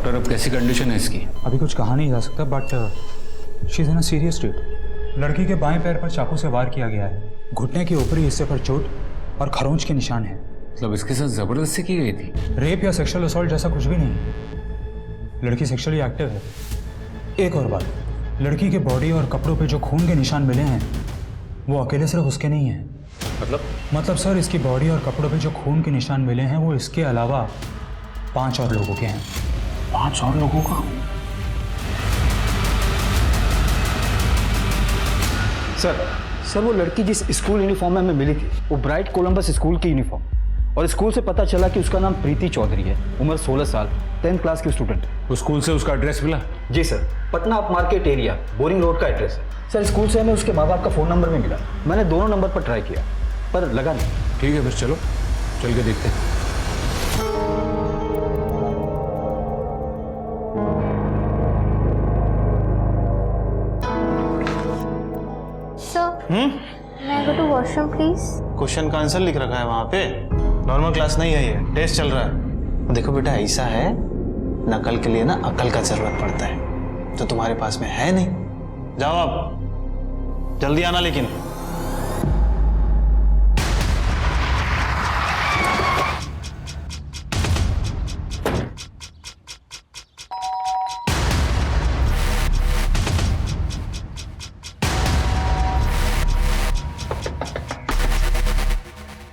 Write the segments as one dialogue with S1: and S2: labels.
S1: Doctor अब कैसी condition है इसकी?
S2: अभी कुछ कहा नहीं जा सकता, but she is in a serious state. लड़की के बाएं पैर पर चाकू से वार किया गया है। घुटने के ऊपरी हिस्से पर चोट और खरोंच के निशान है।
S1: मतलब इसके साथ जबरदस्ती की गई थी?
S2: रेप या सेक्सुअल असॉल्ट जैसा कुछ भी नहीं। लड़की सेक्सुअली एक्टिव है। एक और बात, लड़की के बॉडी और कपड़ों पे जो खून के निशान मिले हैं वो अकेले सिर्फ उसके नहीं हैं। मतलब सर, इसकी बॉडी और कपड़ों पे जो खून के निशान मिले हैं वो इसके अलावा 5 और लोगों के हैं।
S1: 5 और लोगों का?
S3: सर वो लड़की जिस स्कूल यूनिफॉर्म में हमें मिली थी वो ब्राइट कोलंबस स्कूल की यूनिफॉर्म, और स्कूल से पता चला कि उसका नाम प्रीति चौधरी है, उम्र 16 साल, 10th क्लास की स्टूडेंट।
S1: उस स्कूल से उसका एड्रेस मिला?
S3: जी sir, Patna up market area, Boring Road का एड्रेस है सर। स्कूल से हमें उसके माँ बाप का फ़ोन नंबर भी मिला। मैंने दोनों नंबर पर ट्राई किया पर लगा नहीं।
S1: ठीक है, फिर चलो चल के देखते हैं।
S4: May I go to washroom please?
S5: Question का आंसर लिख रखा है वहां पे। नॉर्मल क्लास नहीं है, ये टेस्ट चल रहा है। देखो बेटा, ऐसा है, नकल के लिए ना अकल का जरूरत पड़ता है, तो तुम्हारे पास में है नहीं। जाओ आप, जल्दी आना लेकिन।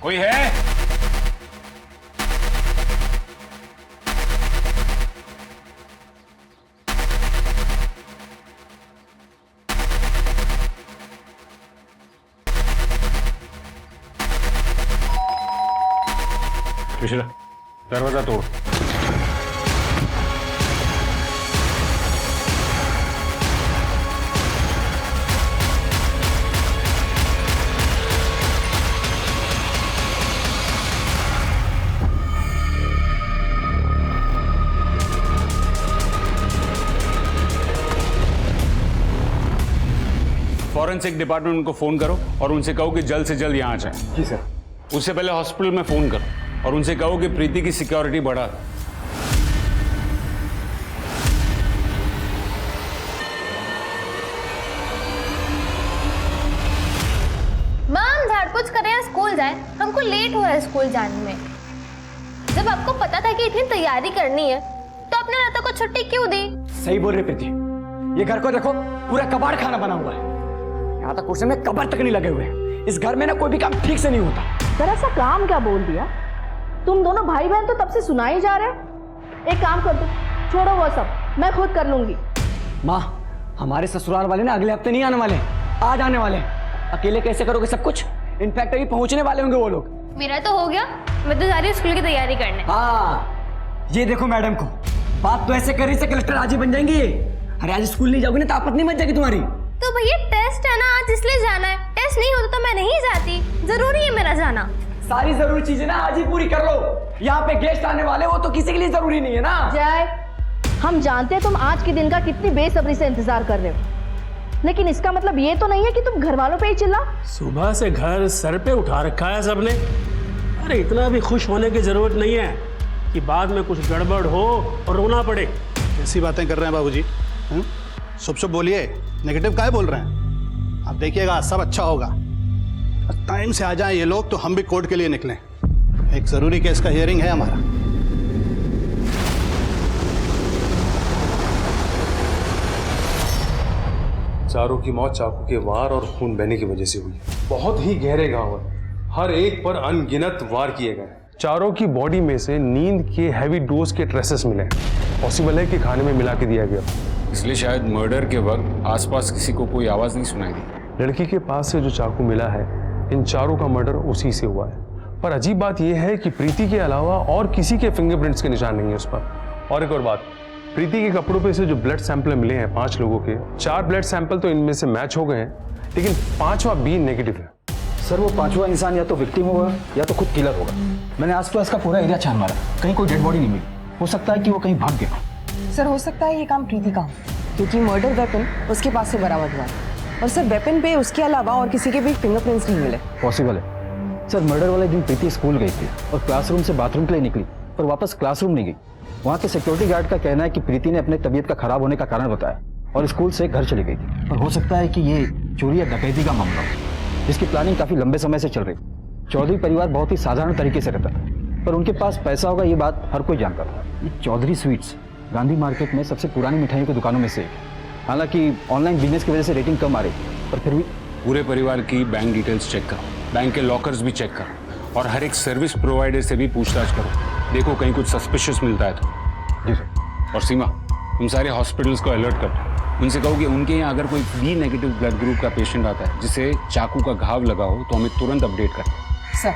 S1: कोई है? पिछला दरवाजा तोड़। फॉरेंसिक डिपार्टमेंट को फोन करो और उनसे कहो कि जल्द से जल्द यहाँ आ जाए।
S3: जी सर।
S1: उससे पहले हॉस्पिटल में फोन करो और उनसे कहो कि प्रीति की सिक्योरिटी बढ़ा।
S4: माम झाड़पोछ कर रहे हैं, स्कूल जाए, हमको लेट हो रहा है स्कूल जाने में। जब आपको पता था कि इतनी तैयारी करनी है तो अपने नाता को छुट्टी क्यों दी?
S3: सही बोल रहे प्रीति, ये घर को देखो, पूरा कबाड़ खाना बना हुआ है। यहाँ तक कुर्सी में कबर तक नहीं लगे हुए। इस घर में ना कोई भी काम ठीक से नहीं होता।
S6: जरा सा काम क्या बोल दिया? तुम दोनों भाई बहन तो तब से सुना ही जा रहे हो। एक काम कर दो, छोड़ो वो सब, मैं खुद कर लूंगी।
S3: माँ, हमारे ससुराल वाले ना अगले हफ्ते नहीं आने वाले, आज आने वाले। अकेले कैसे करोगे सब कुछ? इनफैक्ट अभी पहुंचने वाले होंगे वो लोग।
S4: मेरा तो हो गया, मैं तो जा रही हूँ स्कूल की तैयारी करने।
S3: हाँ, ये देखो मैडम को, बात तो ऐसे कर रही से कलेक्टर आज ही बन जाएंगी। अरे आज स्कूल नहीं जाओगे ना तो आपत नहीं मच जाएगी तुम्हारी।
S4: तो भैया टेस्ट है ना, आज इसलिए जाना है। टेस्ट नहीं होता तो मैं नहीं जाती, जरूरी है मेरा जाना।
S3: सारी जरूरी चीजें ना आज ही पूरी कर लो। यहाँ पे गेस्ट आने वाले हो तो किसी के लिए जरूरी नहीं है ना।
S6: जय, हम जानते हैं तुम आज के दिन का कितनी बेसब्री से इंतजार कर रहे हो, लेकिन इसका मतलब ये तो नहीं है कि तुम घर वालों पे ही चिल्ला।
S7: सुबह से घर सर पे उठा रखा है सबने। अरे इतना भी खुश होने की जरूरत नहीं है कि बाद में कुछ गड़बड़ हो और रोना पड़े।
S8: ऐसी बातें कर रहे हैं बाबूजी? शुभ बोलिए, नेगेटिव काहे बोल रहे हैं? आप देखिएगा सब अच्छा होगा। टाइम से आ जाएं ये लोग तो हम भी कोर्ट के लिए निकलें। एक जरूरी केस का हियरिंग है हमारा।
S9: चारों की मौत चाकू के वार और खून बहने की वजह से हुई है। बहुत ही गहरे घाव है, हर एक पर अनगिनत वार किए गए। चारों की बॉडी में से नींद के हैवी डोज के ट्रेसेस मिले। पॉसिबल है कि खाने में मिला के दिया गया,
S1: इसलिए शायद मर्डर के वक्त आसपास किसी को कोई आवाज नहीं सुनाई दी।
S9: लड़की के पास से जो चाकू मिला है, इन चारों का मर्डर उसी से हुआ है। पर अजीब बात यह है कि प्रीति के अलावा और किसी के फिंगरप्रिंट्स के निशान नहीं है उस पर। और एक और बात, प्रीति के कपड़ों पे से जो ब्लड सैंपल मिले हैं 5 लोगों के, 4 ब्लड सैंपल तो इनमें से मैच हो गए हैं, लेकिन 5वां बी नेगेटिव है।
S3: सर वो 5वां इंसान या तो विक्टिम होगा या तो खुद किलर होगा। मैंने आसपास का पूरा एरिया छान मारा, कहीं कोई डेड बॉडी नहीं मिली। हो सकता है कि वो कहीं भाग गया।
S10: सर हो सकता है ये काम प्रीति का हो, क्योंकि मर्डर वेपन उसके पास से बरामद हुआ है और सर वेपन पे उसके अलावा और किसी के भी फिंगरप्रिंट्स नहीं मिले।
S3: पॉसिबल है सर, मर्डर वाले दिन प्रीति स्कूल गई थी और क्लासरूम से बाथरूम के लिए निकली पर वापस क्लासरूम नहीं गई। वहाँ के सिक्योरिटी गार्ड का कहना है कि प्रीति ने अपने तबीयत का खराब होने का कारण बताया और स्कूल से घर चली गई थी। और हो सकता है कि ये चोरी या डकैती का मामला हो, जिसकी प्लानिंग काफी लंबे समय से चल रही। चौधरी परिवार बहुत ही साधारण तरीके से रहता था, पर उनके पास पैसा होगा ये बात हर कोई जानता था। ये चौधरी स्वीट्स गांधी मार्केट में सबसे पुरानी मिठाइयों की दुकानों में से एक है। हालांकि ऑनलाइन बिजनेस की वजह से रेटिंग कम आ रही, पर फिर भी
S1: पूरे परिवार की बैंक डिटेल्स चेक करो, बैंक के लॉकर्स भी चेक करो और हर एक सर्विस प्रोवाइडर से भी पूछताछ करो। देखो कहीं कुछ सस्पिशियस मिलता है तो।
S3: जी सर।
S1: और सीमा, तुम सारे हॉस्पिटल्स को अलर्ट कर, उनसे कहो कि उनके यहाँ अगर कोई बी नेगेटिव ब्लड ग्रुप का पेशेंट आता है जिसे चाकू का घाव लगा हो तो हमें तुरंत अपडेट करें।
S10: सर।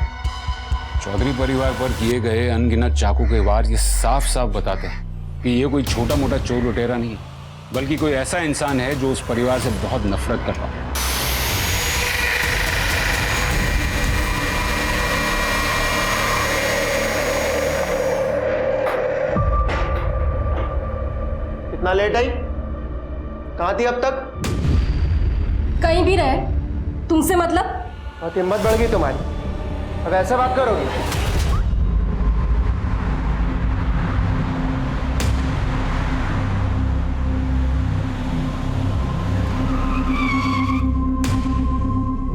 S1: चौधरी परिवार पर किए गए अनगिनत चाकू के वार ये साफ साफ बताते हैं कि ये कोई छोटा मोटा चोर लुटेरा नहीं है, बल्कि कोई ऐसा इंसान है जो उस परिवार से बहुत नफरत करता है।
S5: इतना लेट आई? कहाँ थी अब तक?
S6: कहीं भी रहे, तुमसे मतलब?
S5: बहुत हिम्मत बढ़ गई तुम्हारी, अब ऐसे बात करोगी?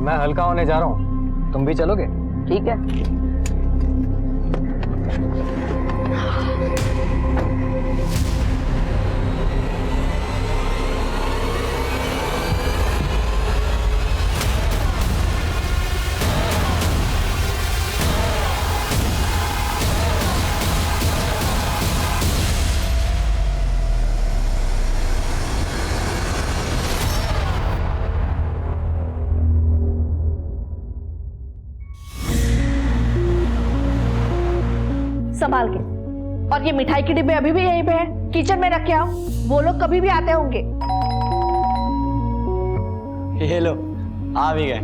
S3: मैं हल्का होने जा रहा हूँ, तुम भी चलोगे?
S6: ठीक है। संभाल के। और ये मिठाई के डिब्बे अभी भी यहीं पे हैं, किचन में रख के आओ, वो लोग कभी भी आते होंगे।
S3: ये लो, आ भी गए।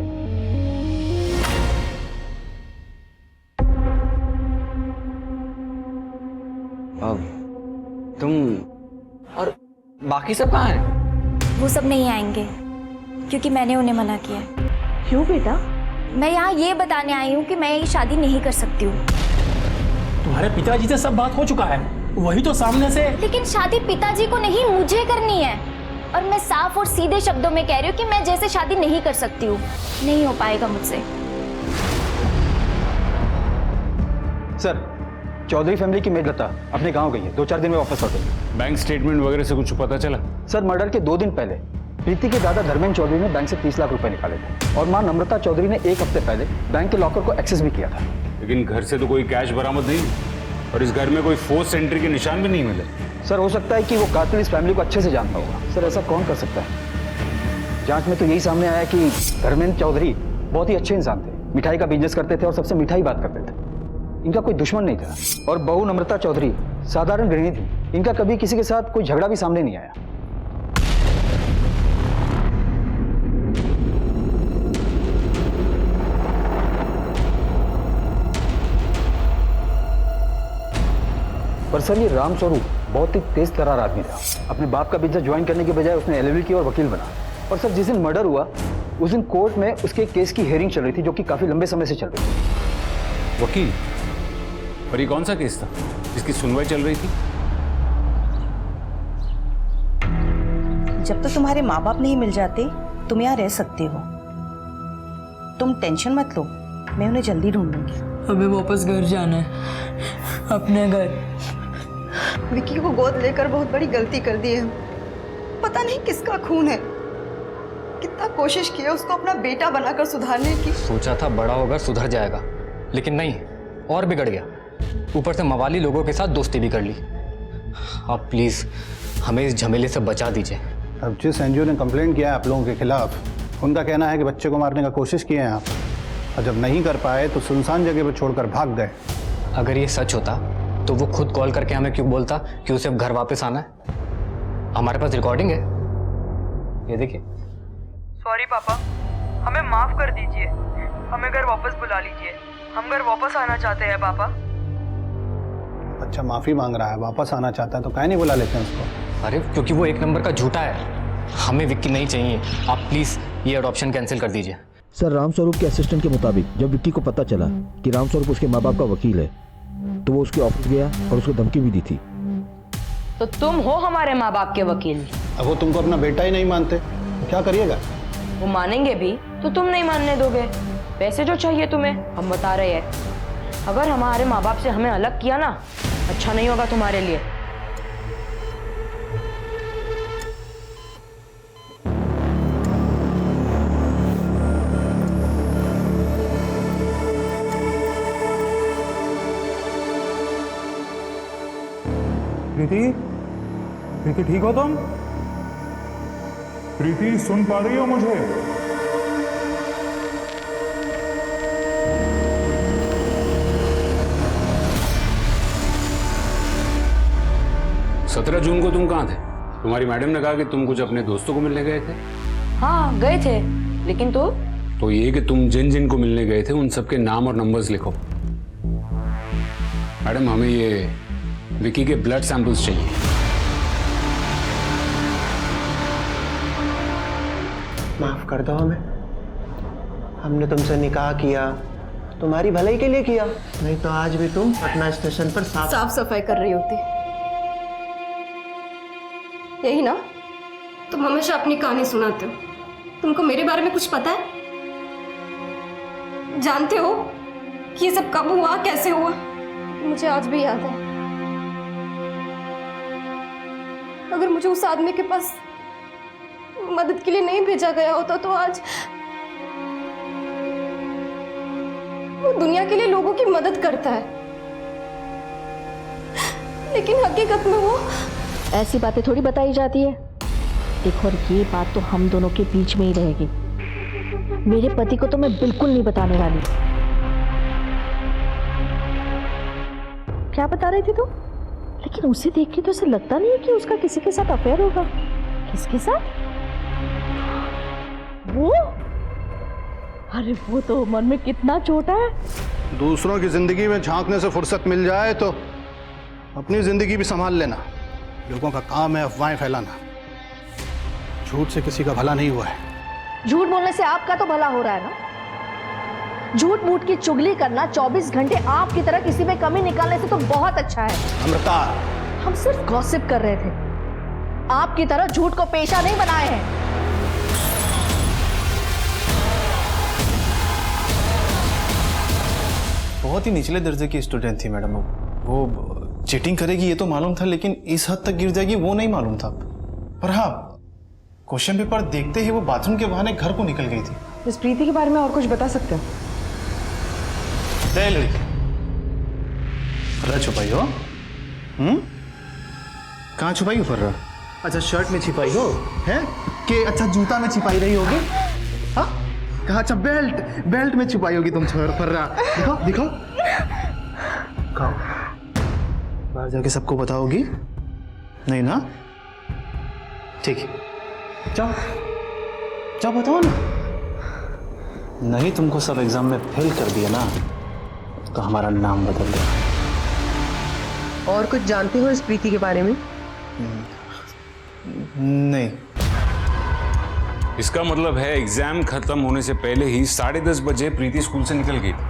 S3: अब तुम और बाकी सब कहाँ हैं?
S11: वो सब नहीं आएंगे क्योंकि मैंने उन्हें मना किया है।
S6: क्यों बेटा?
S11: मैं यहाँ ये बताने आई हूँ कि मैं ये शादी नहीं कर सकती हूँ।
S7: तुम्हारे पिताजी से सब बात हो चुका है, वही तो सामने से।
S11: लेकिन शादी पिताजी को नहीं, मुझे करनी है। और मैं साफ और सीधे शब्दों में कह रही हूँ कि मैं जैसे शादी नहीं कर सकती हूँ, नहीं हो पाएगा मुझसे।
S3: सर, चौधरी फैमिली की मेड लता अपने गांव गई है, 2-4 दिन में वापस लौटेगी।
S1: बैंक स्टेटमेंट वगैरह से कुछ पता चला?
S3: सर, मर्डर के 2 दिन पहले प्रीति के दादा धर्मेंद्र चौधरी ने बैंक से 30 लाख रुपए निकाले थे और मां नम्रता चौधरी ने 1 हफ्ते पहले बैंक के लॉकर को एक्सेस भी किया था।
S1: लेकिन घर से तो कोई कैश बरामद नहीं और इस घर में कोई फोर्स एंट्री के निशान भी नहीं मिले।
S3: सर, हो सकता है कि वो कातिल इस फैमिली को अच्छे से जानता होगा। सर, ऐसा कौन कर सकता है? जांच में तो यही सामने आया कि धर्मेंद्र चौधरी बहुत ही अच्छे इंसान थे, मिठाई का बिजनेस करते थे और सबसे मिठाई बात करते थे। इनका कोई दुश्मन नहीं था और बहू नम्रता चौधरी साधारण गृहिणी थी। इनका कभी किसी के साथ कोई झगड़ा भी सामने नहीं आया। पर सर, ये राम स्वरूप बहुत ही तेज तर्रार आदमी था। अपने बाप का बिजनेस ज्वाइन करने के बजाय उसने LLB की और वकील बना। और सर, जिस दिन मर्डर हुआ उस दिन कोर्ट में उसके केस की हियरिंग चल रही थी, जो कि काफी लंबे समय से चल रही थी।
S1: वकील? और ये कौन सा केस था जिसकी सुनवाई चल रही थी?
S12: जब तक तुम्हारे माँ बाप नहीं मिल जाते तुम यहाँ रह सकते हो। तुम टेंशन मत लो, मैं उन्हें जल्दी ढूंढूंगी।
S10: हमें वापस घर जाना है, अपने घर।
S13: विक्की को गोद लेकर बहुत बड़ी गलती कर दी है। पता नहीं किसका खून है। कितना कोशिश किया उसको अपना बेटा बनाकर सुधारने की।
S14: सोचा था बड़ा होकर सुधर जाएगा, लेकिन नहीं, और बिगड़ गया। ऊपर से मवाली लोगों के साथ दोस्ती भी कर ली। आप प्लीज हमें इस झमेले से बचा दीजिए।
S8: अब जिस NGO ने कंप्लेंट किया है आप लोगों के खिलाफ, उनका कहना है कि बच्चे को मारने का कोशिश किए हैं आप, और जब नहीं कर पाए तो सुनसान जगह पर छोड़कर भाग गए।
S14: अगर ये सच होता तो वो खुद कॉल करके हमें क्यों बोलता कि उसे अब घर वापस आना है? हमारे पास रिकॉर्डिंग है, ये देखिए।
S10: सॉरी पापा, हमें माफ कर दीजिए, हमें घर वापस बुला लीजिए। हम घर वापस आना चाहते हैं पापा।
S8: अच्छा, माफी मांग रहा है, वापस आना चाहता है, तो काहे नहीं बुला लेते हैं उसको?
S14: अरे क्योंकि वो 1 नंबर का झूठा है। हमें विक्की नहीं चाहिए। आप प्लीज ये अडॉप्शन कैंसिल कर दीजिए।
S15: सर, रामस्वरूप के असिस्टेंट के मुताबिक जब विक्की को पता चला कि रामस्वरूप उसके माँ बाप का वकील है, तो वो उसके ऑफिस गया और उसको धमकी भी दी थी
S10: तो तुम हो हमारे माँ बाप के वकील।
S8: अब वो तुमको अपना बेटा ही नहीं मानते तो क्या करिएगा?
S10: वो मानेंगे भी तो तुम नहीं मानने दोगे। पैसे जो चाहिए तुम्हें हम बता रहे हैं। अगर हमारे माँ बाप से हमें अलग किया ना, अच्छा नहीं होगा तुम्हारे लिए।
S2: प्रीति, प्रीति ठीक हो तुम? प्रीति सुन पा रही हो मुझे?
S1: सत्रह जून को तुम कहाँ थे? तुम्हारी मैडम ने कहा कि तुम कुछ अपने दोस्तों को मिलने गए थे।
S10: हाँ गए थे, लेकिन
S1: तो ये कि तुम जिन जिन को मिलने गए थे उन सबके नाम और नंबर्स लिखो। मैडम हमें ये विकी के ब्लड सैंपल्स चाहिए।
S5: माफ कर दो हमें, हमने तुमसे निकाह किया, तुम्हारी भलाई के लिए किया, नहीं तो आज भी तुम पटना स्टेशन पर
S6: साफ सफाई कर रही होती। यही ना, तुम हमेशा अपनी कहानी सुनाते हो। तुमको मेरे बारे में कुछ पता है? जानते हो कि ये सब कब हुआ, कैसे हुआ? मुझे आज भी याद है। अगर मुझे उस आदमी के पास मदद के लिए नहीं भेजा गया होता तो आज वो दुनिया के लिए लोगों की मदद करता है, लेकिन हकीकत में वो ऐसी बातें थोड़ी बताई जाती है। देखो, और ये बात तो हम दोनों के बीच में ही रहेगी। मेरे पति को तो मैं बिल्कुल नहीं बताने वाली। क्या बता रही थी तू? लेकिन उसे देख के तो ऐसा लगता नहीं है कि उसका किसी के साथ अफेयर होगा। किसके साथ? वो? अरे वो तो मन में कितना छोटा है।
S8: दूसरों की जिंदगी में झांकने से फुर्सत मिल जाए तो अपनी जिंदगी भी संभाल लेना। लोगों का काम है अफवाहें फैलाना। झूठ से किसी का भला नहीं हुआ है।
S6: झूठ बोलने से आपका तो भला हो रहा है ना। झूठ मूठ की चुगली करना 24 घंटे आपकी तरह किसी में कमी निकालने से तो बहुत अच्छा है।
S8: अमृता,
S6: हम सिर्फ गॉसिप कर रहे थे, आपकी तरह झूठ को पेशा नहीं बनाए हैं।
S5: बहुत ही निचले दर्जे की स्टूडेंट थी मैडम। वो चीटिंग करेगी ये तो मालूम था, लेकिन इस हद तक गिर जाएगी वो नहीं मालूम था। पर हाँ, क्वेश्चन पेपर देखते ही वो बाथरूम के बहाने घर को निकल गई थी।
S10: इस प्रीति के बारे में और कुछ बता सकते हो?
S5: लड़की फर्रा छुपाई हो? कहाँ छुपाई हो फर्रा? अच्छा, शर्ट में छिपाई हो है कि अच्छा जूता में छिपाई रही होगी? हाँ कहा? अच्छा बेल्ट में छुपाई होगी तुम फर्रा। दिखाओ दिखाओ, कहो बाहर जाके सबको बताओगी नहीं ना? ठीक है, जाओ जाओ बताओ ना। नहीं तुमको सब एग्जाम में फेल कर दिया ना तो हमारा नाम बदल दो।
S10: और कुछ जानते हो इस प्रीति के बारे में?
S5: नहीं।
S1: इसका मतलब है एग्जाम खत्म होने से पहले ही 10:30 बजे प्रीति स्कूल से निकल गई थी,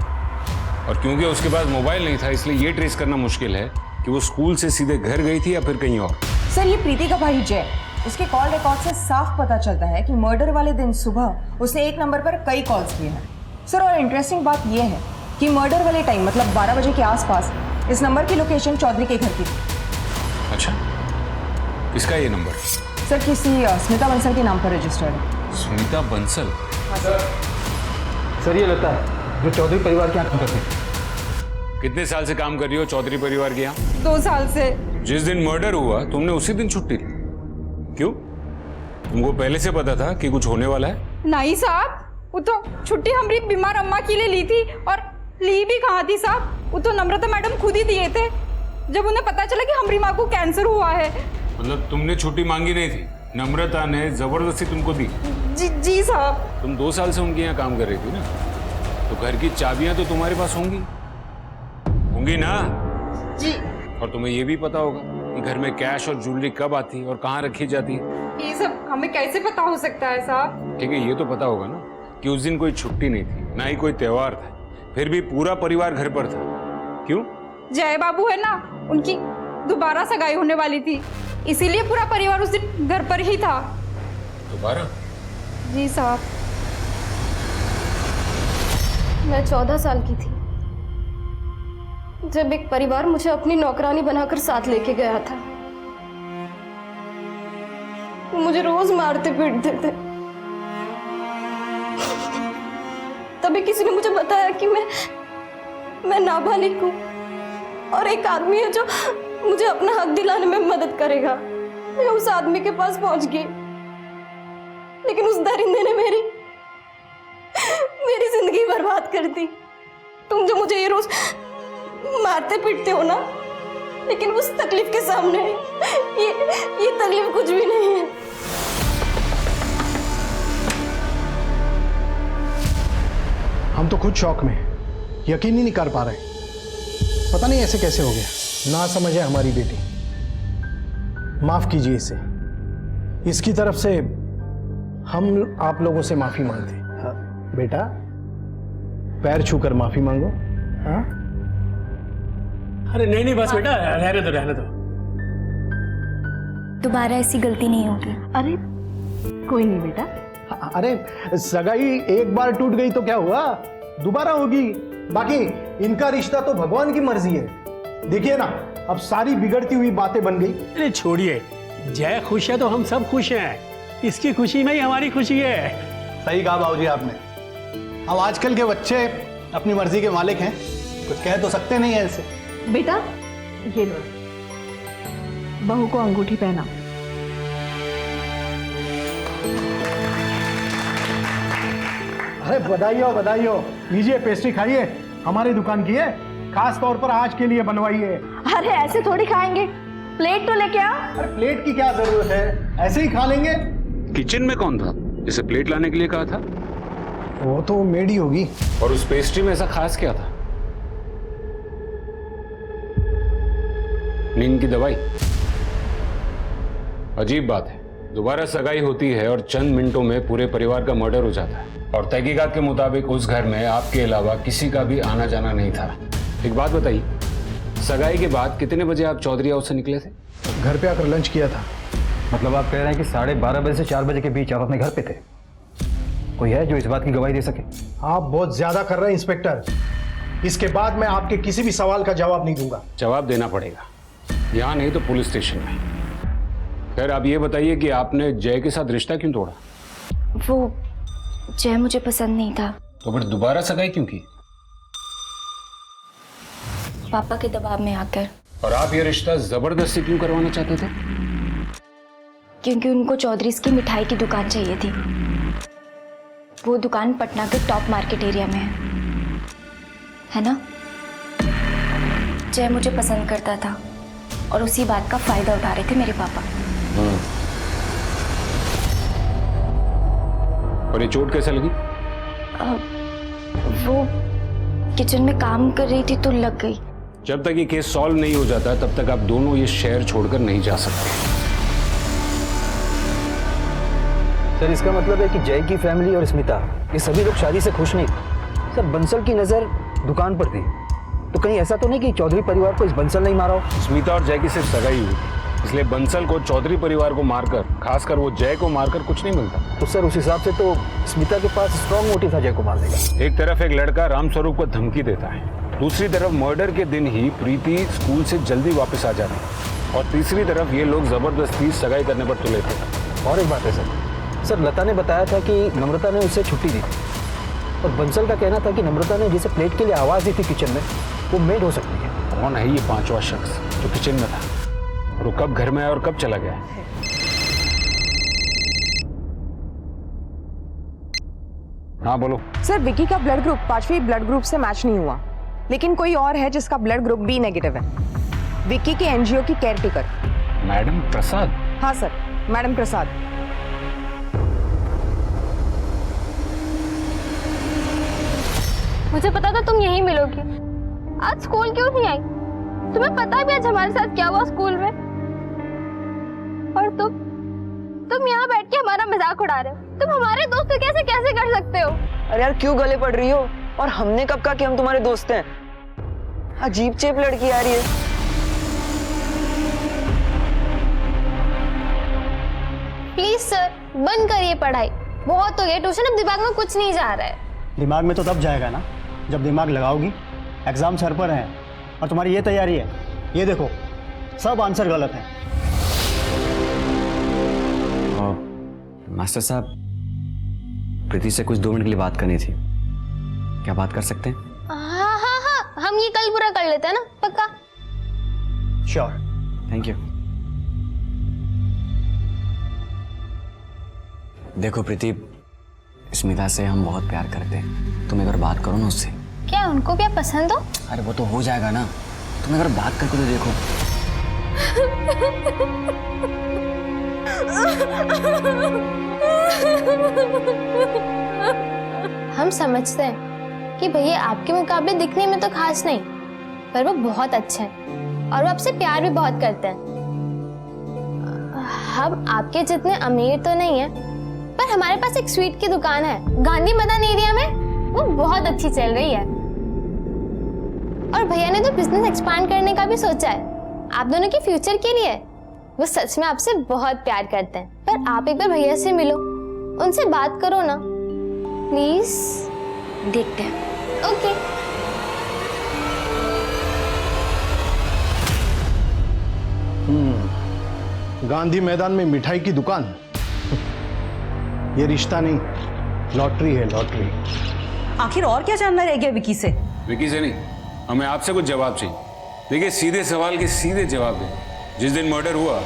S1: और क्योंकि उसके पास मोबाइल नहीं था इसलिए ये ट्रेस करना मुश्किल है कि वो स्कूल से सीधे घर गई थी या फिर कहीं और।
S10: सर, ये प्रीति का भाई जय, उसके कॉल रिकॉर्ड से साफ पता चलता है कि मर्डर वाले दिन सुबह उसने एक नंबर पर कई कॉल्स किए हैं। सर, और इंटरेस्टिंग बात यह है कि मर्डर वाले टाइम मतलब 12 बजे के आसपास इस नंबर की लोकेशन चौधरी के घर की थी।
S1: अच्छा, किसका ये नंबर?
S10: सर, किसी स्मिता बंसल के नाम पर रजिस्टर्ड है।
S1: स्मिता बंसल?
S10: हाँ सर।
S3: सर, ये लगता है जो चौधरी परिवार के यहाँ काम करते हैं।
S1: कितने साल से काम कर रही हो चौधरी परिवार के यहाँ?
S6: 2 साल से।
S1: जिस दिन मर्डर हुआ तुमने उसी दिन छुट्टी ली, क्यों? तुमको पहले से पता था कि कुछ होने वाला है?
S6: नहीं साहब, वो तो छुट्टी हमारी बीमार अम्मा के लिए ली थी, और ली भी कहाँ थी साहब, वो तो नम्रता मैडम खुद ही दिए थे जब उन्हें पता चला कि हमारी माँ को कैंसर हुआ है।
S1: मतलब तुमने छुट्टी मांगी नहीं थी, नम्रता ने जबरदस्ती तुमको दी?
S6: जी साहब।
S1: तुम 2 साल से उनके यहाँ काम कर रही थी ना, तो घर की चाबियां तो तुम्हारे पास होंगी ना?
S6: जी।
S1: और तुम्हें ये भी पता होगा कि घर में कैश और ज्वेलरी कब आती और कहाँ रखी जाती है।
S6: ये सब हमें कैसे पता हो सकता है साहब?
S1: ठीक है, ये तो पता होगा ना कि उस दिन कोई छुट्टी नहीं थी, ना ही कोई त्योहार था, फिर भी पूरा परिवार घर पर था। क्यों?
S6: जय बाबू है ना, उनकी
S10: दोबारा सगाई होने वाली थी, इसीलिए पूरा परिवार उस दिन घर पर ही था।
S1: दोबारा?
S4: जी साहब, मैं 14 साल की थी जब एक परिवार मुझे अपनी नौकरानी बनाकर साथ लेके गया था। वो मुझे रोज मारते पीटते थे। तभी किसी ने मुझे बताया कि मैं नाबालिग हूँ और एक आदमी है जो मुझे अपना हक दिलाने में मदद करेगा। मैं उस आदमी के पास पहुंच गई, लेकिन उस दरिंदे ने मेरी जिंदगी बर्बाद कर दी। तुम जो मुझे ये रोज मारते पीटते हो ना, लेकिन उस तकलीफ के सामने ये तकलीफ कुछ भी नहीं है।
S8: हम तो खुद शौक में, यकीन ही नहीं कर पा रहे। पता नहीं ऐसे कैसे हो गया। ना समझे हमारी बेटी, माफ कीजिए इसे। इसकी तरफ से हम आप लोगों से माफी मांगते हैं। हाँ, बेटा पैर छूकर माफी मांगो। हाँ?
S7: अरे नहीं बस बेटा, रहने दो।
S11: दोबारा ऐसी गलती नहीं होगी।
S12: अरे कोई नहीं बेटा।
S8: अरे सगाई एक बार टूट गई तो क्या हुआ, दोबारा होगी। बाकी इनका रिश्ता तो भगवान की मर्जी है। देखिए ना, अब सारी बिगड़ती हुई बातें बन गई।
S7: अरे छोड़िए, जय खुश है तो हम सब खुश हैं। इसकी खुशी में ही हमारी खुशी है।
S8: सही कहा बाबूजी आपने। अब आजकल के बच्चे अपनी मर्जी के मालिक हैं, कुछ कह तो सकते नहीं है ऐसे।
S12: बेटा ये लो, बहू को अंगूठी पहना।
S8: अरे बधाई हो बधाई हो। लीजिए पेस्ट्री खाइए, हमारी दुकान की है, खास तौर पर आज के लिए बनवाई है।
S6: अरे ऐसे थोड़ी खाएंगे, प्लेट तो लेके आ।
S8: अरे प्लेट की क्या जरूरत है, ऐसे ही खा लेंगे।
S1: किचन में कौन था जिसे प्लेट लाने के लिए कहा था?
S8: वो तो मेड ही होगी।
S1: और उस पेस्ट्री में ऐसा खास क्या था? नींद की दवाई? अजीब बात है, दोबारा सगाई होती है और चंद मिनटों में पूरे परिवार का मर्डर हो जाता है। और तहकीकात के मुताबिक उस घर में आपके अलावा किसी का भी आना जाना नहीं था। एक बात बताइए, सगाई के बाद कितने बजे आप चौधरी हाउस से निकले थे?
S8: घर पे आकर लंच किया था।
S3: मतलब आप कह रहे हैं कि 12:30 बजे से 4 बजे के बीच आप अपने घर पे थे? कोई है जो इस बात की गवाही दे सके?
S8: आप बहुत ज्यादा कर रहे हैं इंस्पेक्टर। इसके बाद मैं आपके किसी भी सवाल का जवाब नहीं दूंगा।
S1: जवाब देना पड़ेगा, यहाँ नहीं तो पुलिस स्टेशन में। खैर आप ये बताइए कि आपने जय के साथ रिश्ता क्यों तोड़ा?
S11: वो जय मुझे पसंद नहीं था।
S1: तो फिर दोबारा सगाई क्यों की?
S11: पापा के दबाव में आकर।
S1: और आप ये रिश्ता जबरदस्ती क्यों करवाना चाहते थे?
S11: क्योंकि उनको चौधरीज की मिठाई की दुकान चाहिए थी। वो दुकान पटना के टॉप मार्केट एरिया में है ना? जय मुझे पसंद करता था और उसी बात का फायदा उठा रहे थे मेरे पापा।
S1: और ये चोट कैसे लगी?
S11: वो किचन में काम कर रही थी तो लग गई।
S1: जब तक ये केस सॉल्व नहीं हो जाता तब तक आप दोनों ये शहर छोड़कर नहीं जा सकते।
S3: सर इसका मतलब है कि जय की फैमिली और स्मिता, ये सभी लोग शादी से खुश नहीं थे। सर बंसल की नजर दुकान पर थी, तो कहीं ऐसा तो नहीं कि चौधरी परिवार को इस बंसल नहीं मारा हो?
S1: स्मिता और जय की सिर्फ सगाई हुई, इसलिए बंसल को चौधरी परिवार को मारकर, खासकर वो जय को मारकर कुछ नहीं मिलता।
S3: तो सर उस हिसाब से तो स्मिता के पास स्ट्रॉन्ग मोटिव था जय को मारने का।
S1: एक तरफ एक लड़का रामस्वरूप को धमकी देता है, दूसरी तरफ मर्डर के दिन ही प्रीति स्कूल से जल्दी वापस आ जाती है, और तीसरी तरफ ये लोग जबरदस्ती सगाई करने पर तुले थे।
S3: और एक बात है सर, लता ने बताया था कि नम्रता ने उसे छुट्टी दी थी, और बंसल का कहना था कि नम्रता ने जिसे प्लेट के लिए आवाज़ दी थी किचन में, वो मेड हो सकती है।
S1: कौन है ये पांचवा शख्स जो किचन में था, और वो कब घर में आया और कब चला गया? हाँ बोलो।
S10: सर विकी का ब्लड ग्रुप 5वीं ब्लड ग्रुप से मैच नहीं हुआ, लेकिन कोई और है जिसका ब्लड ग्रुप बी नेगेटिव है। विकी के एनजीओ की केयरटेकर।
S1: मैडम प्रसाद?
S10: हाँ सर, मैडम प्रसाद।
S4: मुझे पता था तुम यहीं मिलोगी। आज स्कूल क्यों नहीं आई? तुम्हें पता भी आज हमारे साथ क्या हुआ स्कूल में? और तुम यहाँ बैठ के हमारा मजाक उड़ा रहे हो। तुम हमारे दोस्त को कैसे कर सकते हो?
S10: अरे यार क्यों गले पड़ रही हो? और हमने कब कहा कि हम तुम्हारे दोस्त हैं? अजीब चेप लड़की आ रही है।
S11: प्लीज सर बंद करिए पढ़ाई, बहुत हो गया ट्यूशन, अब दिमाग में कुछ नहीं जा रहा है।
S3: दिमाग में तो तब जाएगा ना जब दिमाग लगाओगी। एग्जाम सर पर हैं और तुम्हारी ये तैयारी है, ये देखो सब आंसर गलत हैं।
S16: मास्टर साहब, प्रीति से कुछ 2 मिनट के लिए बात करनी थी, क्या बात कर सकते हैं?
S11: हाँ हाँ हाँ, हम ये कल पूरा कर लेते हैं ना, पक्का?
S3: श्योर।
S16: Thank you. देखो प्रीति, स्मिता से हम बहुत प्यार करते हैं, तुम एक बार बात करो ना उससे।
S11: क्या उनको क्या पसंद हो?
S16: अरे वो तो हो जाएगा ना, तुम एक बार बात करके तो देखो।
S11: हम समझते हैं कि भैया आपके मुकाबले दिखने में तो खास नहीं, पर वो बहुत अच्छे हैं और वो आपसे प्यार भी बहुत करते हैं। हम आपके जितने अमीर तो नहीं है, पर हमारे पास एक स्वीट की दुकान है गांधी मैदान एरिया में, वो बहुत अच्छी चल रही है। और भैया ने तो बिजनेस एक्सपांड करने का भी सोचा है आप दोनों के फ्यूचर के लिए। वो सच में आपसे बहुत प्यार करते हैं, पर आप एक बार भैया से मिलो, उनसे बात करो ना प्लीज।
S4: देखते हैं।
S11: ओके।
S8: गांधी मैदान में मिठाई की दुकान, ये रिश्ता नहीं, लॉटरी है लॉटरी।
S12: आखिर और क्या जानना रह गया विकी से?
S1: विकी से नहीं, हमें आपसे कुछ जवाब चाहिए। देखिए, सीधे सवाल के सीधे जवाब दें। जिस दिन मर्डर हुआ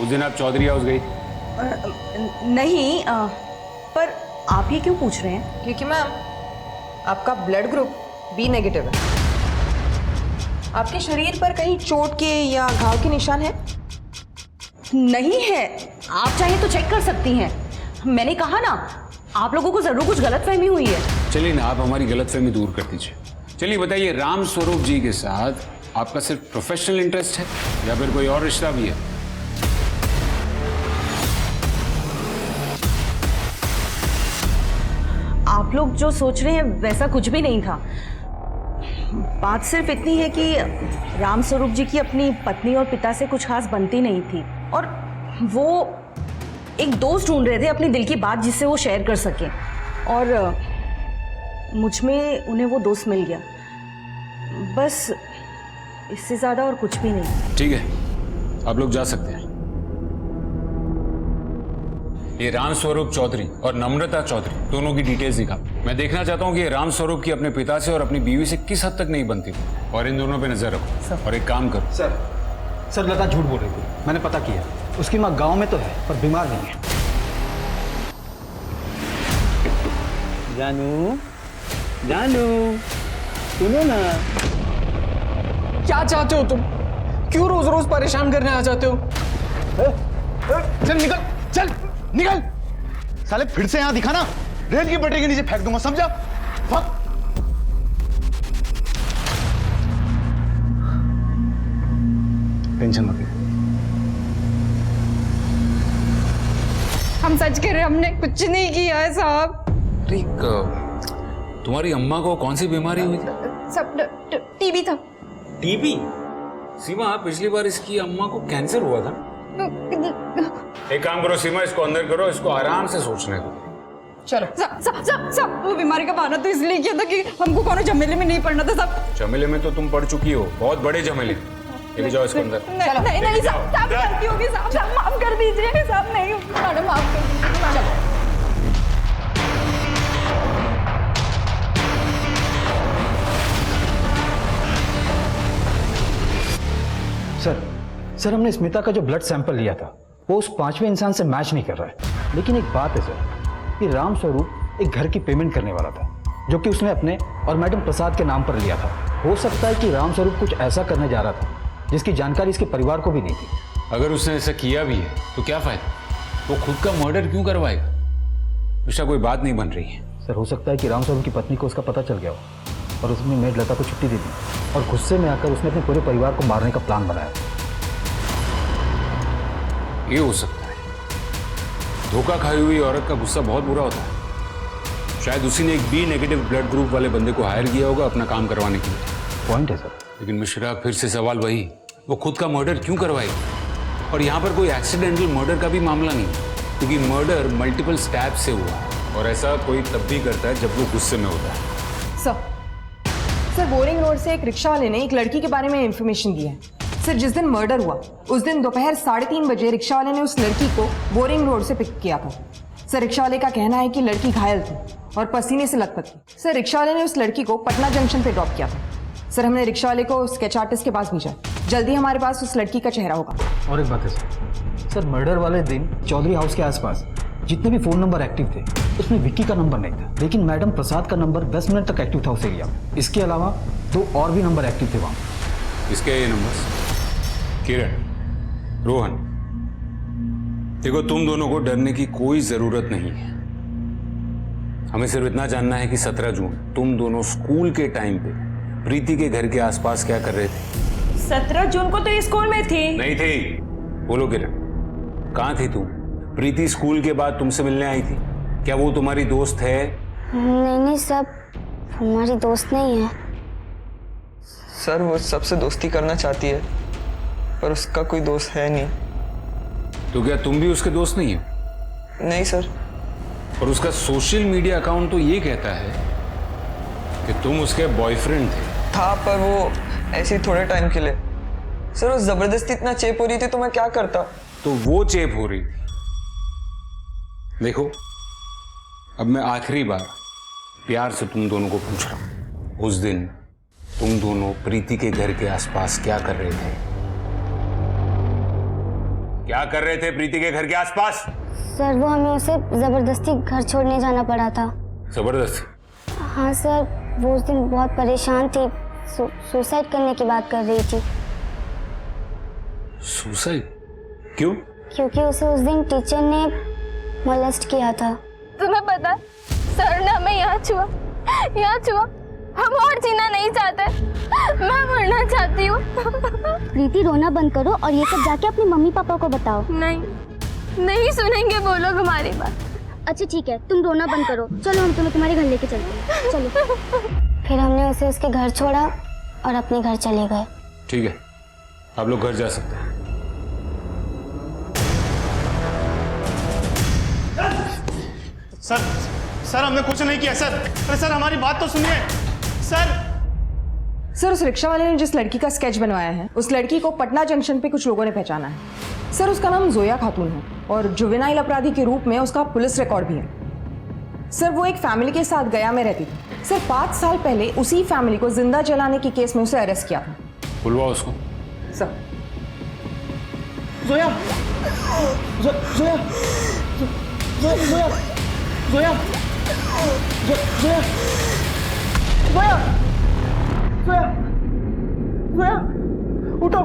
S1: उस दिन आप चौधरी हाउस गई?
S12: नहीं, पर आप ये क्यों पूछ रहे हैं?
S10: क्योंकि मैम आपका ब्लड ग्रुप बी नेगेटिव है। आपके शरीर पर कहीं चोट के या घाव के निशान है?
S12: नहीं है, आप चाहे तो चेक कर सकती हैं। मैंने कहा ना, आप लोगों को जरूर कुछ गलतफहमी हुई है।
S1: चलिए ना, आप हमारी गलतफहमी दूर कर दीजिए। चलिए बताइए, राम स्वरूप जी के साथ आपका सिर्फ प्रोफेशनल इंटरेस्ट है या फिर कोई और रिश्ता भी है?
S12: आप लोग जो सोच रहे हैं वैसा कुछ भी नहीं था। बात सिर्फ इतनी है कि राम स्वरूप जी की अपनी पत्नी और पिता से कुछ खास बनती नहीं थी और वो एक दोस्त ढूंढ रहे थे अपनी दिल की बात जिससे वो शेयर कर सके, और मुझ में उन्हें वो दोस्त मिल गया। बस इससे ज्यादा और कुछ भी नहीं।
S1: ठीक है, आप लोग जा सकते हैं। ये राम स्वरूप चौधरी और नम्रता चौधरी दोनों की डिटेल्स दिखा। मैं देखना चाहता हूँ कि ये राम स्वरूप की अपने पिता से और अपनी बीवी से किस हद तक नहीं बनती थी, और इन दोनों पे नजर रखो। और एक काम करो।
S3: सर लता झूठ बोल रही थी, मैंने पता किया। उसकी माँ गांव में तो है पर बीमार नहीं है। जानू, जानू, सुनो ना।
S14: क्या चाहते हो तुम? क्यों रोज रोज परेशान करने आ जाते हो?
S8: चल निकल, चल निकल। साले फिर से यहां दिखा ना, रेल की पटरी के नीचे फेंक दूंगा, समझा? टेंशन मत ले।
S10: हम सच कह रहे हैं, हमने कुछ नहीं किया है साहब।
S1: तुम्हारी अम्मा को कौन सी बीमारी हुई थी?
S10: सब टीबी था।
S1: टीबी? सीमा, पिछली बार इसकी अम्मा को कैंसर हुआ था। एक काम करो सीमा, इसको अंदर करो, इसको आराम से सोचने दो।
S10: चलो सब वो बीमारी का बहाना तो इसलिए किया था कि हमको कोनो झमेले में नहीं पड़ना था सब।
S1: झमेले में तो तुम पड़ चुकी हो, बहुत बड़े झमेले। लेके जाओ इसको अंदर।
S10: नहीं साहब, गलती होगी साहब, माफ कर दीजिए साहब। नहीं मैडम, माफ कर दीजिए।
S3: सर हमने स्मिता का जो ब्लड सैंपल लिया था वो उस 5वें इंसान से मैच नहीं कर रहा है। लेकिन एक बात है सर, कि राम स्वरूप एक घर की पेमेंट करने वाला था जो कि उसने अपने और मैडम प्रसाद के नाम पर लिया था। हो सकता है कि राम स्वरूप कुछ ऐसा करने जा रहा था जिसकी जानकारी इसके परिवार को भी नहीं थी।
S1: अगर उसने ऐसा किया भी है तो क्या फायदा, वो खुद का मर्डर क्यों करवाएगा? ऐसा कोई बात नहीं बन रही है।
S3: सर हो सकता है कि राम स्वरूप की पत्नी को उसका पता चल गया हो और उसने मेड लता को छुट्टी दे दी और गुस्से में आकर उसने अपने पूरे परिवार को मारने का प्लान बनाया।
S1: ये हो सकता है। धोखा खाई हुई औरत का गुस्सा बहुत बुरा होता है। शायद उसी ने एक बी नेगेटिव ब्लड ग्रुप वाले बंदे को हायर किया होगा अपना काम करवाने के लिए।
S3: पॉइंट है सर।
S1: लेकिन मिश्रा, फिर से सवाल वही, वो खुद का मर्डर क्यों करवाएगी? और यहाँ पर कोई एक्सीडेंटल मर्डर का भी मामला नहीं है, क्योंकि मर्डर मल्टीपल स्टैब से हुआ है और ऐसा कोई तब भी करता है जब वो गुस्से में होता है।
S10: सर बोरिंग रोड से एक रिक्शा वाले ने एक लड़की के बारे में इंफॉर्मेशन दी है। सर जिस दिन मर्डर हुआ उस दिन दोपहर 3:30 बजे रिक्शा वाले ने उस लड़की को बोरिंग रोड से पिक किया था। सर रिक्शा वाले का कहना है कि लड़की घायल थी और पसीने से लथपथ थी। सर रिक्शा वाले ने उस लड़की को पटना जंक्शन पे ड्रॉप किया था। सर हमने रिक्शा वाले को स्केच आर्टिस्ट के पास भेजा। जल्दी हमारे पास उस लड़की का चेहरा होगा।
S3: और एक बात है सर, मर्डर वाले दिन चौधरी हाउस के आसपास जितने भी फ़ोन नंबर एक्टिव थे उसमें विक्की का नंबर नहीं था, लेकिन मैडम प्रसाद का नंबर 10 मिनट तक एक्टिव था उस एरिया में। इसके अलावा 2 और भी नंबर एक्टिव थे वहाँ।
S1: इसके ये नंबर किरण, रोहन, देखो तुम दोनों को डरने की कोई जरूरत नहीं है। हमें सिर्फ इतना जानना है कि 17 जून तुम दोनों स्कूल के टाइम पे प्रीति के घर के आसपास क्या कर रहे थे?
S12: 17 जून को तो ये स्कूल में थी।
S1: नहीं थी। बोलो किरण, कहाँ थी तुम? प्रीति स्कूल के बाद तुमसे मिलने आई थी। क्या वो तुम्हारी दोस्त है?
S11: नहीं सर, हमारी दोस्त नहीं है।
S17: सर वो सबसे दोस्ती करना चाहती है पर उसका कोई दोस्त है नहीं।
S1: तो क्या तुम भी उसके दोस्त नहीं हो?
S17: नहीं सर।
S1: और उसका सोशल मीडिया अकाउंट तो ये कहता है कि तुम उसके बॉयफ्रेंड थे।
S17: था पर वो ऐसे ही थोड़े टाइम के लिए। सर वो जबरदस्ती इतना चेप हो रही थी तो मैं क्या करता।
S1: तो वो चेप हो रही थी। देखो अब मैं आखिरी बार प्यार से तुम दोनों को पूछ रहा हूं, उस दिन तुम दोनों प्रीति के घर के आसपास क्या कर रहे थे? क्या कर रहे थे प्रीति के घर के आसपास?
S11: सर वो हमें उसे जबरदस्ती घर छोड़ने जाना पड़ा था।
S1: जबरदस्ती?
S11: हाँ सर, वो उस दिन बहुत परेशान थी, सुसाइड करने की बात कर रही थी।
S1: सुसाइड? क्यों?
S11: क्योंकि उसे उस दिन टीचर ने मोलेस्ट किया था।
S4: तुम्हें पता, सर ने हमें यहाँ छुआ। हम और जीना नहीं चाहते, मैं मरना चाहती हूँ।
S11: प्रीति रोना बंद करो और ये सब जाके अपने मम्मी पापा को बताओ।
S4: नहीं सुनेंगे वो लोग हमारी बात।
S11: अच्छा ठीक है, तुम रोना बंद करो, चलो हम तुम्हें तुम्हारे घर लेके चलते हैं, चलो। फिर हमने उसे उसके घर छोड़ा और अपने घर चले गए।
S1: ठीक है, आप लोग घर जा सकते हैं।
S5: सर हमने कुछ नहीं किया सर। अरे सर हमारी बात तो सुनिए
S10: सर उस रिक्शा वाले ने जिस लड़की का स्केच बनवाया है उस लड़की को पटना जंक्शन पे कुछ लोगों ने पहचाना है। सर उसका नाम जोया खातून है और जुवेनाइल अपराधी के रूप में उसका पुलिस रिकॉर्ड भी है। सर वो एक फैमिली के साथ गया में रहती थी। सर 5 साल पहले उसी फैमिली को जिंदा जलाने के केस में उसे अरेस्ट किया था।
S1: बुलवाओ उसको।
S10: सर
S5: जोया जोया जोया जोया जोया जोया जोया जोया जोया उठो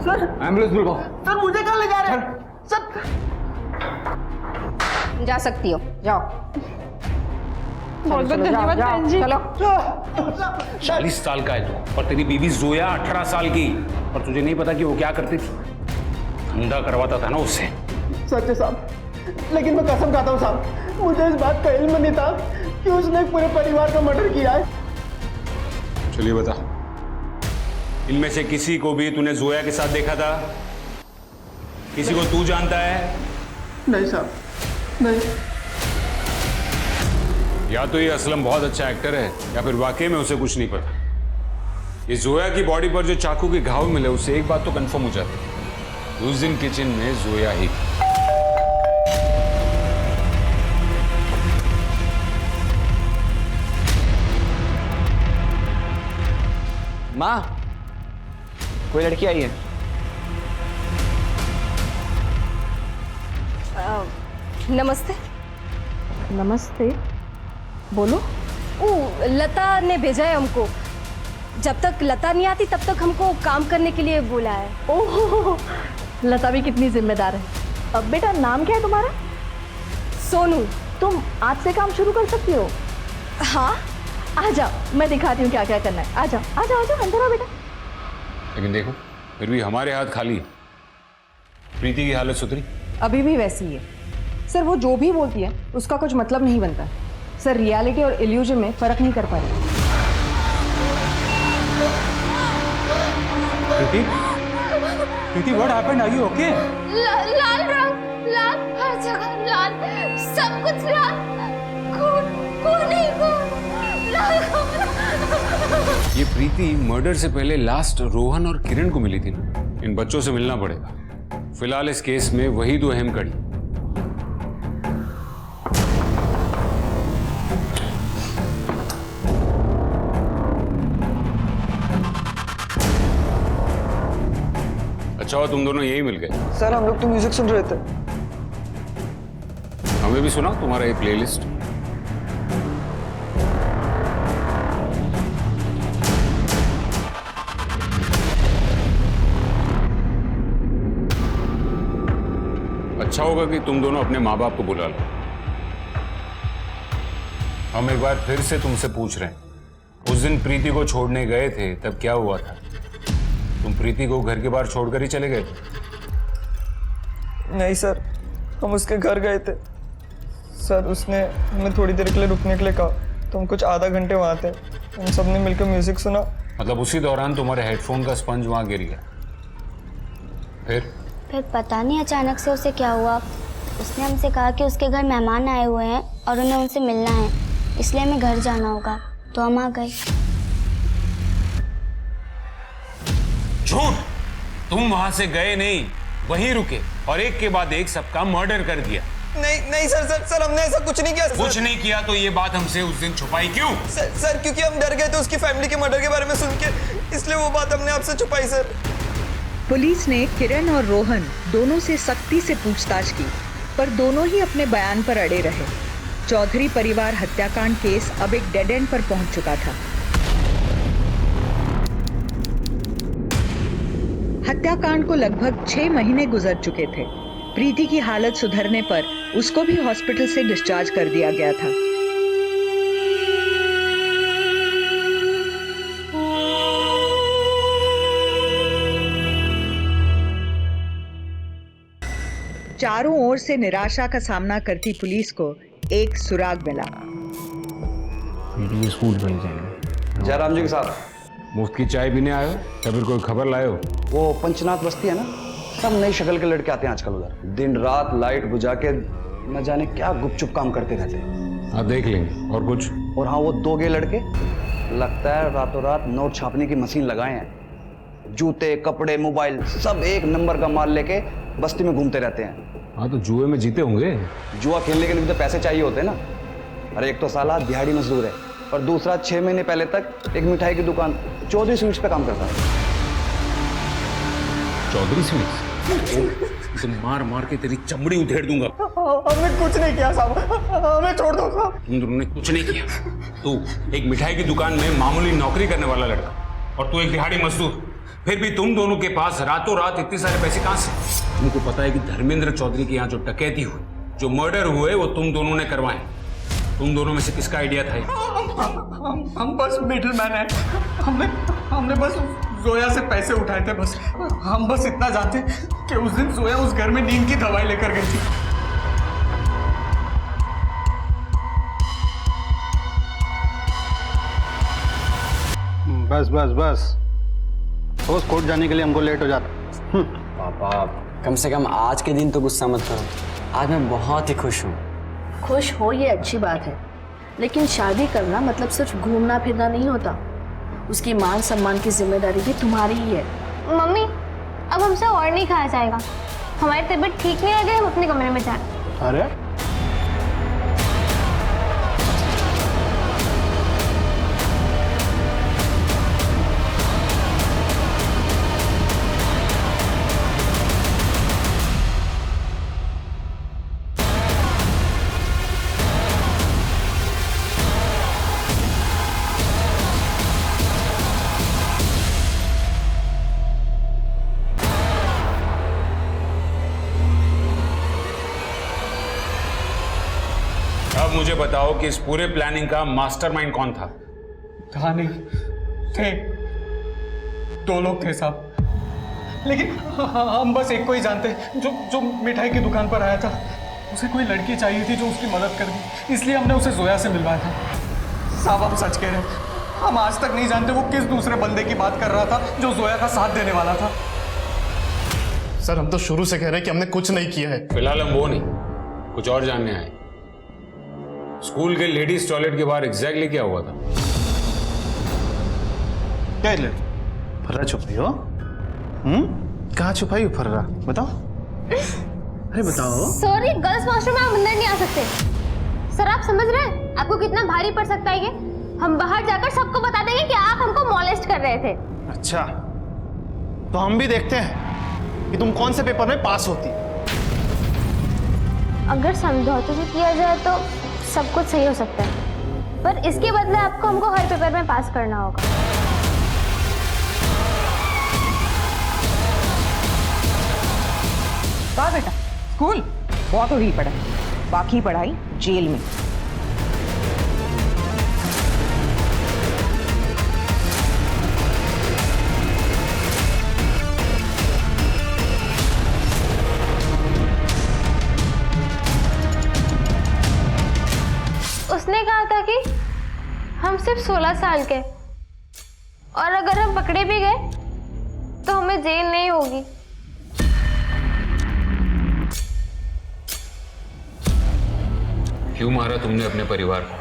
S5: सर।
S1: एम्बुलेंस बुलवाओ।
S5: सर मुझे कहाँ ले जा रहे हैं सर?
S10: जा सकती हो, जाओ।
S4: बहुत बहुत धन्यवाद बहन जी।
S10: चलो।
S1: 40 साल का है तू और तेरी बीवी जोया 18 साल की, और तुझे नहीं पता कि वो क्या करती थी? धंधा करवाता था ना उससे।
S5: सच है साहब, लेकिन मैं कसम खाता हूँ साहब, मुझे इस बात का इल्म नहीं था कि उसने पूरे परिवार का मर्डर किया है।
S1: चलिए बता, इनमें से किसी को भी तूने जोया के साथ देखा था? किसी को तू जानता है?
S5: नहीं साहब, नहीं।
S1: या तो ये असलम बहुत अच्छा एक्टर है या फिर वाकई में उसे कुछ नहीं पता। ये जोया की बॉडी पर जो चाकू के घाव मिले उससे एक बात तो कंफर्म हो जाती है, उस दिन किचन में जोया ही थी।
S16: माँ, कोई लड़की आई है?
S4: नमस्ते।
S10: नमस्ते, बोलो।
S4: लता ने भेजा है हमको। जब तक लता नहीं आती तब तक हमको काम करने के लिए बोला है।
S6: ओह, लता भी कितनी जिम्मेदार है। अब बेटा नाम क्या है तुम्हारा?
S4: सोनू।
S6: तुम आज से काम शुरू कर सकती हो।
S4: हाँ,
S6: आ जाओ, मैं दिखाती हूँ क्या क्या करना है। आ जाओ आ जाओ आ जाओ, अंदर आओ बेटा।
S1: लेकिन देखो फिर भी हमारे हाथ खाली है। प्रीति की हालत सुधरी?
S10: अभी भी वैसी ही है। सर वो जो भी बोलती है उसका कुछ मतलब नहीं बनता। सर रियलिटी और इल्यूजन में फर्क नहीं कर पा रहे।
S1: Preeti
S2: Preeti, what happened? Are you okay?
S11: लाल रंग, लाल हर जगह लाल, सब कुछ लाल, खून ही खून, लाल खून।
S1: ये प्रीति मर्डर से पहले लास्ट रोहन और किरण को मिली थी ना। इन बच्चों से मिलना पड़ेगा। फिलहाल इस केस में वही दो अहम कड़ी। अच्छा हुआ तुम दोनों यही मिल गए।
S17: सर हम लोग तो म्यूजिक सुन रहे थे।
S1: हमें भी सुना तुम्हारा ये प्लेलिस्ट। अच्छा होगा कि तुम दोनों अपने माँ बाप को बुला लो। हम एक बार फिर से तुमसे पूछ रहे हैं, उस दिन प्रीति को छोड़ने गए थे तब क्या हुआ था? तुम प्रीति को घर के बाहर छोड़कर ही चले गए थे?
S17: नहीं सर, हम उसके घर गए थे सर। उसने हमें थोड़ी देर के लिए रुकने के लिए कहा तो हम कुछ आधा घंटे वहाँ थे। हम सब ने मिलकर म्यूजिक सुना।
S1: मतलब उसी दौरान तुम्हारे हेडफोन का स्पंज वहां गिर गया?
S18: फिर पता नहीं अचानक से उसे क्या हुआ। उसने हमसे कहा कि उसके घर मेहमान आए हुए हैं और उन्हें उनसे मिलना है, इसलिए हमें घर जाना होगा, तो हम आ गए।
S1: झूठ! तुम वहां से गए नहीं, वहीं रुके और एक के बाद एक सबका मर्डर कर दिया।
S17: नहीं सर सर सर हमने ऐसा कुछ नहीं किया।
S1: कुछ नहीं किया तो ये बात हमसे उस दिन छुपाई क्यों?
S17: सर क्योंकि हम डर गए थे उसकी फैमिली के मर्डर के बारे में सुन के, इसलिए वो बात हमने आपसे छुपाई सर।
S19: पुलिस ने किरण और रोहन दोनों से सख्ती से पूछताछ की, पर दोनों ही अपने बयान पर अड़े रहे। चौधरी परिवार हत्याकांड केस अब एक डेड एंड पर पहुंच चुका था। हत्याकांड को लगभग 6 महीने गुजर चुके थे। प्रीति की हालत सुधरने पर उसको भी हॉस्पिटल से डिस्चार्ज कर दिया गया था। चारों ओर से निराशा का सामना करती पुलिस को एक सुराग मिला।
S3: स्कूल बन जाएंगे।
S16: जयराम जी के साथ
S1: मुफ्त की चाय पीने आए हो या फिर कोई खबर लाए हो?
S3: वो पंचनाथ बस्ती है ना, सब नई शक्ल के लड़के आते हैं आजकल उधर। दिन रात लाइट बुझा के न जाने क्या गुपचुप काम करते रहते हैं।
S1: हाँ देख लेंगे। और कुछ?
S3: और हाँ, वो 2 गे लड़के लगता है रातों रात नोट छापने की मशीन लगाए हैं। जूते, कपड़े, मोबाइल सब एक नंबर का माल लेके बस्ती में घूमते रहते हैं।
S1: हाँ तो जुए में जीते होंगे।
S3: जुआ खेलने के लिए भी तो पैसे चाहिए होते हैं ना। अरे एक तो साला दिहाड़ी मजदूर है और दूसरा 6 महीने पहले तक एक मिठाई की दुकान चौधरी स्वीट्स पे काम करता है।
S1: चौधरी स्वीट्स? तुम मार मार के तेरी चमड़ी उधेड़ दूंगा।
S17: हमने कुछ नहीं किया साहब, हमें छोड़ दो साहब।
S1: तुम दोनों ने कुछ नहीं किया। तू एक मिठाई की दुकान में मामूली नौकरी करने वाला लड़का और तू एक दिहाड़ी मजदूर। फिर भी तुम दोनों के पास रातों रात इतने सारे पैसे कहां से? तुमको पता है कि धर्मेंद्र चौधरी के यहाँ जो डकैती हुई, जो मर्डर हुए, वो तुम दोनों ने करवाए। तुम दोनों में से किसका आइडिया था?
S17: हम बस मिडिलमैन हैं। हमने बस जोया से पैसे उठाए थे। बस हम बस इतना जानते कि उस दिन जोया उस घर में नींद की दवाई लेकर गई थी।
S8: बस बस बस, रोज कोर्ट जाने के लिए हमको लेट हो जाता।
S16: पापा कम से कम आज के दिन तो गुस्सा मत करो। आज मैं बहुत ही खुश हूँ।
S6: खुश हो ये अच्छी बात है, लेकिन शादी करना मतलब सिर्फ घूमना फिरना नहीं होता। उसकी मान सम्मान की जिम्मेदारी भी तुम्हारी ही है।
S11: मम्मी अब हमसे और नहीं खाया जाएगा। हमारी तबीयत ठीक नहीं है, हम अपने कमरे में जाएं।
S8: अरे
S1: अब मुझे बताओ कि इस पूरे प्लानिंग का मास्टरमाइंड कौन था?
S17: था नहीं, थे 2 लोग थे साहब, लेकिन हम बस एक को ही जानते, जो मिठाई की दुकान पर आया था। उसे कोई लड़की चाहिए थी जो उसकी मदद कर दी, इसलिए हमने उसे जोया से मिलवाया था। साहब आप सच कह रहे हैं, हम आज तक नहीं जानते वो किस दूसरे बंदे की बात कर रहा था जो जोया का साथ देने वाला था।
S5: सर हम तो शुरू से कह रहे हैं कि हमने कुछ नहीं किया है।
S1: फिलहाल हम वो नहीं, कुछ और जानने आए। स्कूल के लेडीज टॉयलेट के बाहर एग्जैक्टली क्या हुआ था?
S5: क्या फर्रा छुपाई हो? कहाँ छुपाई हो फर्रा? बताओ। अरे बताओ।
S11: सॉरी, गर्ल्स वॉशरूम में आप अंदर नहीं आ सकते। सर आप समझ रहे हैं आपको कितना भारी पड़ सकता है ये? हम बाहर जाकर सबको बता देंगे कि आप हमको मॉलेस्ट कर रहे थे।
S5: अच्छा, तो हम भी देखते हैं कि तुम कौन से पेपर में पास होती।
S11: अगर समझौते से किया जाए तो सब कुछ सही हो सकता है, पर इसके बदले आपको हमको हर पेपर में पास करना होगा।
S10: कहा बेटा, स्कूल बहुत हो रही पढ़ाई, बाकी पढ़ाई जेल में।
S11: उसने कहा था कि हम सिर्फ 16 साल के, और अगर हम पकड़े भी गए तो हमें जेल नहीं होगी।
S1: क्यों मारा तुमने अपने परिवार को?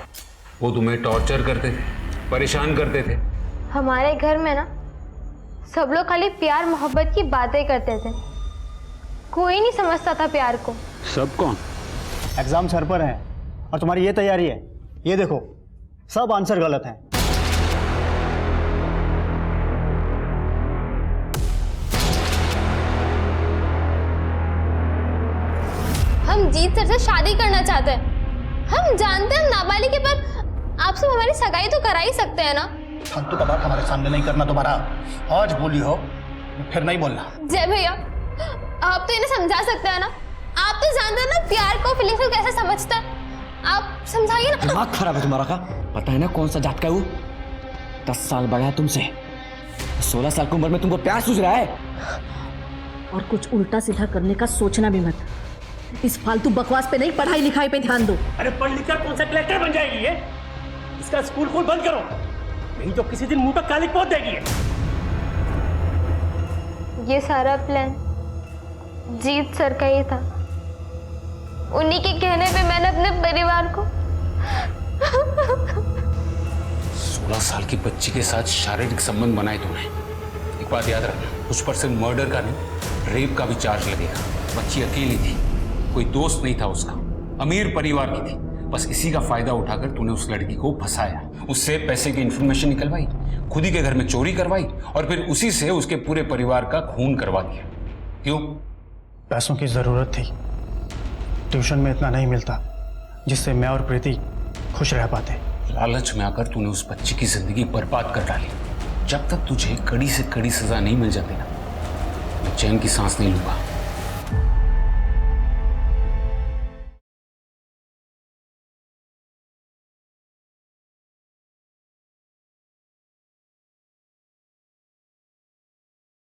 S1: वो तुम्हें टॉर्चर करते थे, परेशान करते थे।
S11: हमारे घर में ना सब लोग खाली प्यार मोहब्बत की बातें करते थे, कोई नहीं समझता था प्यार को।
S3: सब कौन? एग्जाम सर पर है और तुम्हारी ये तैयारी है, ये देखो सब आंसर गलत हैं।
S11: हम जीत सर से शादी करना चाहते हैं। हम जानते हैं हम नाबालिग है, पर आपसे हमारी सगाई तो करा ही सकते हैं ना।
S8: फालतू का बात हमारे सामने नहीं करना दोबारा। आज बोली हो फिर नहीं बोलना।
S11: जय भैया, आप तो इन्हें समझा सकते हैं ना। आप तो जानते हैं ना प्यार को, फीलिंग्स को कैसे समझता है। आप समझाइए ना।
S15: दिमाग खराब है तुम्हारा का? पता है ना कौन सा जात का है वो? 10 साल बड़ा है तुमसे, 16 साल की उम्र में तुमको प्यार सूझ रहा है?
S6: और कुछ उल्टा सीधा करने का सोचना भी मत। इस फालतू बकवास पे नहीं, पढ़ाई लिखाई पे ध्यान दो।
S7: अरे पढ़ लिख कर कौन सा कलेक्टर बन जाएगी ये? इसका स्कूल बंद करो, नहीं तो किसी दिन मुंह पर कालिक पोत देगी।
S11: ये सारा प्लान जीत सर का ही था। उन्हीं के कहने पे मैंने अपने परिवार को
S1: 16 साल की बच्ची के साथ शारीरिक संबंध बनाए तुमने। एक बात याद रखना, उस पर सिर्फ मर्डर का नहीं, रेप का भी चार्ज लगेगा। बच्ची अकेली थी, कोई दोस्त नहीं था उसका, अमीर परिवार की थी। बस इसी का फायदा उठाकर तूने उस लड़की को फंसाया, उससे पैसे की इंफॉर्मेशन निकलवाई, खुद ही के घर में चोरी करवाई और फिर उसी से उसके पूरे परिवार का खून करवा दिया। क्यों?
S8: पैसों की जरूरत थी। ट्यूशन में इतना नहीं मिलता जिससे मैं और प्रीति खुश रह पाते।
S1: लालच में आकर तूने उस बच्ची की जिंदगी बर्बाद कर डाली। जब तक तुझे कड़ी से कड़ी सजा नहीं मिल जाती ना, मैं चैन की सांस नहीं लूंगा।